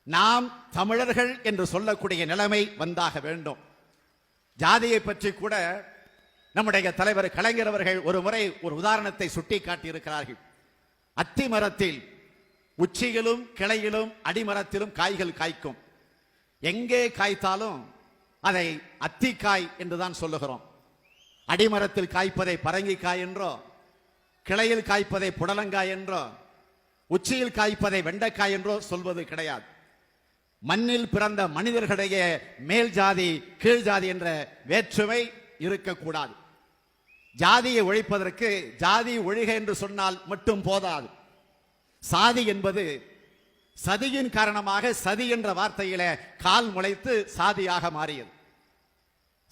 நாம் தமிழர்கள் என்று சொல்லக்கூடிய நிலைமை வந்தாக வேண்டும். ஜாதியை பற்றி கூட நம்முடைய தலைவர் கலைஞர் அவர்கள் ஒரு முறை ஒரு உதாரணத்தை சுட்டி காட்டியிருக்கிறார்கள். அத்தி மரத்தில் உச்சியிலும் கிளையிலும் அடிமரத்திலும் காய்கள் காய்க்கும். எங்கே காய்த்தாலும் அதை அத்திக்காய் என்றுதான் சொல்லுகிறோம். அடிமரத்தில் காய்ப்பதை பரங்கிக்காய் என்றோ, கிளையில் காய்ப்பதை புடலங்காய் என்றோ, உச்சியில் காய்ப்பதை வெண்டைக்காய் என்றோ சொல்வது கிடையாது. மண்ணில் பிறந்த மனிதர்களிடையே மேல் ஜாதி கீழ் ஜாதி என்ற வேற்றுமை இருக்கக்கூடாது. ஜாதியை ஒழிப்பதற்கு ஜாதி ஒழிக என்று சொன்னால் மட்டும் போதாது. சாதி என்பது சதியின் காரணமாக சதி என்ற வார்த்தையில கால் முளைத்து சாதியாக மாறியது.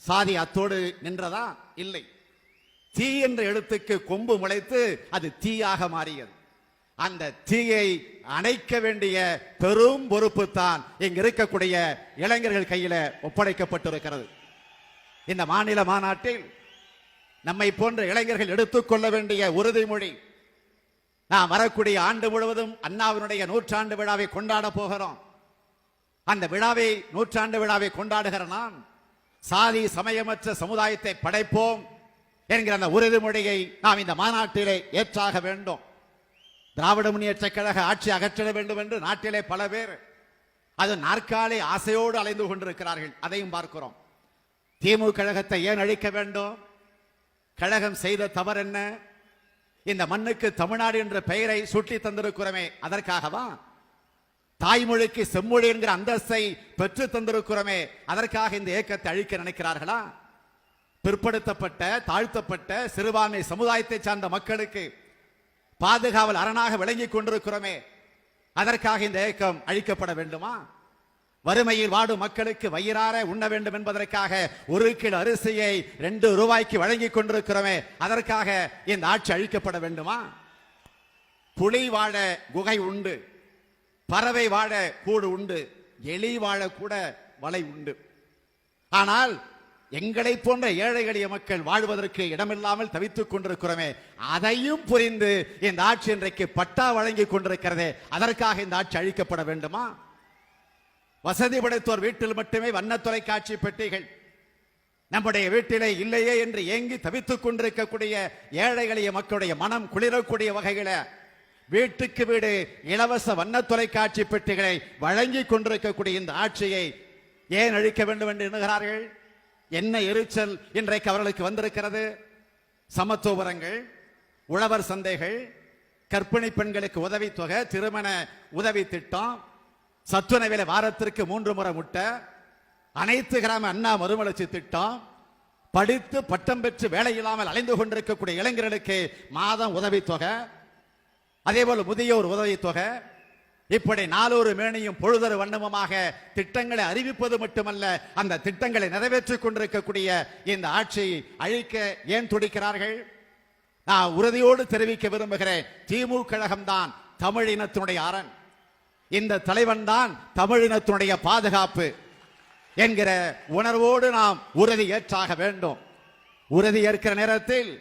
சாதி அத்தோடு நின்றதா? இல்லை. தீ என்ற எழுத்துக்கு கொம்பு முளைத்து அது தீயாக மாறியது. அந்த தீயை அணைக்க வேண்டிய பெரும் பொறுப்பு தான் இங்கு இருக்கக்கூடிய இளைஞர்கள் கையில ஒப்படைக்கப்பட்டிருக்கிறது. இந்த மாநில மாநாட்டில் நம்மை போன்ற இளைஞர்கள் எடுத்துக்கொள்ள வேண்டிய உறுதிமொழி, நாம் வரக்கூடிய ஆண்டு முழுவதும் அண்ணாவினுடைய 100ஆண்டு விழாவை கொண்டாட போகிறோம். அந்த விழாவை 100ஆண்டு விழாவை கொண்டாடுகிற நாம் சாதி சமயமற்ற சமுதாயத்தை படைப்போம் என்கிற அந்த உறுதிமொழியை நாம் இந்த மாநாட்டிலே ஏற்றாக வேண்டும். திராவிட முன்னேற்ற கழக ஆட்சி அகற்றிட வேண்டும் என்று நாட்டிலே பல பேர் அது நாற்காலி ஆசையோடு அலைந்து கொண்டிருக்கிறார்கள். அதையும் பார்க்கிறோம். திமுக கழகத்தை ஏன் அழிக்க வேண்டும்? கழகம் செய்த தவறு என்ன? இந்த மண்ணுக்கு தமிழ்நாடு என்ற பெயரை சுட்டி தந்திருக்கிறோமே, அதற்காகவா? தாய்மொழிக்கு செம்மொழி என்கிற அந்தஸ்தை பெற்று தந்திருக்கிறோமே, அதற்காக இந்த இயக்கத்தை அழிக்க நினைக்கிறார்களா? பிற்படுத்தப்பட்ட தாழ்த்தப்பட்ட சிறுபான்மை சமுதாயத்தை சார்ந்த மக்களுக்கு பாதுகாவல் அரணாக விளங்கிக் கொண்டிருக்கிறோமே, அதற்காக இந்த இயக்கம் அழிக்கப்பட வேண்டுமா? வறுமையில் வாடும் மக்களுக்கு வயிறார உண்ண வேண்டும் என்பதற்காக 1 கிலோ அரிசியை 2 ரூபாய்க்கு வழங்கிக் கொண்டிருக்கிறோமே, அதற்காக இந்த ஆட்சி அழிக்கப்பட வேண்டுமா? புலி வாழ குகை உண்டு, பறவை வாழ கூடு உண்டு, எலி வாழ கூட வலை உண்டு. ஆனால் எங்களை போன்ற ஏழை எளிய மக்கள் வாழ்வதற்கு இடமில்லாமல் தவித்துக் கொண்டிருக்கிறோமே, அதையும் புரிந்து இந்த ஆட்சி இன்றைக்கு பட்டா வழங்கிக் கொண்டிருக்கிறதே, அதற்காக இந்த ஆட்சி அழிக்கப்பட வேண்டுமா? வசதி படைத்தோர் வீட்டில் மட்டுமே வண்ண தொலைக்காட்சி பெட்டிகள் நம்முடைய வீட்டிலே இல்லையே என்று ஏங்கி தவித்துக் கொண்டிருக்கக்கூடிய ஏழை எளிய மக்களுடைய மனம் குளிரக்கூடிய வகையில வீட்டுக்கு வீடு இலவச வண்ண தொலைக்காட்சி பெட்டிகளை வழங்கிக் கொண்டிருக்கக்கூடிய இந்த ஆட்சியை ஏன் அழிக்க வேண்டும் என்று எண்ணுகிறார்கள்? என்ன எரிச்சல் இன்றைக்கு அவர்களுக்கு வந்திருக்கிறது? சமத்துவபுரங்கள், உழவர் சந்தைகள், கர்ப்பிணி பெண்களுக்கு உதவித்தொகை, திருமண உதவி திட்டம், சத்துண வேலை வாரத்திற்கு 3 முறை முட்டை, அனைத்து கிராம அண்ணா மறுமலர்ச்சி திட்டம், படித்து பட்டம் பெற்று வேலை இல்லாமல் அலைந்து கொண்டிருக்கக்கூடிய இளைஞர்களுக்கு மாதம் உதவித்தொகை, அதே போல முதியோர் உதவித்தொகை, இப்படி 4 மேனியும் பொழுதொரு வண்ணமுமாக திட்டங்களை அறிவிப்பது மட்டுமல்ல, அந்த திட்டங்களை நிறைவேற்றிக் கொண்டிருக்கக்கூடிய இந்த ஆட்சியை அழிக்க ஏன் துடிக்கிறார்கள்? நான் உறுதியோடு தெரிவிக்க விரும்புகிறேன், திமுக கழகம்தான் தமிழினத்தினுடைய அரண், இந்த தலைவன் தான் தமிழினத்தினுடைய பாதுகாப்பு என்கிற உணர்வோடு நாம் உறுதி ஏற்றாக வேண்டும். உறுதி ஏற்கிற நேரத்தில்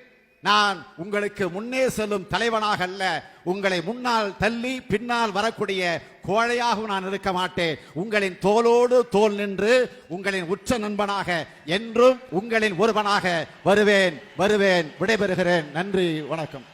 நான் உங்களுக்கு முன்னே செல்லும் தலைவனாக அல்ல, உங்களை முன்னால் தள்ளி பின்னால் வரக்கூடிய கோழையாக நான் இருக்க மாட்டேன். உங்களின் தோளோடு தோள் நின்று உங்களின் உற்ற நண்பனாக என்றும் உங்களின் ஒருவனாக வருவேன். விடைபெறுகிறேன். நன்றி, வணக்கம்.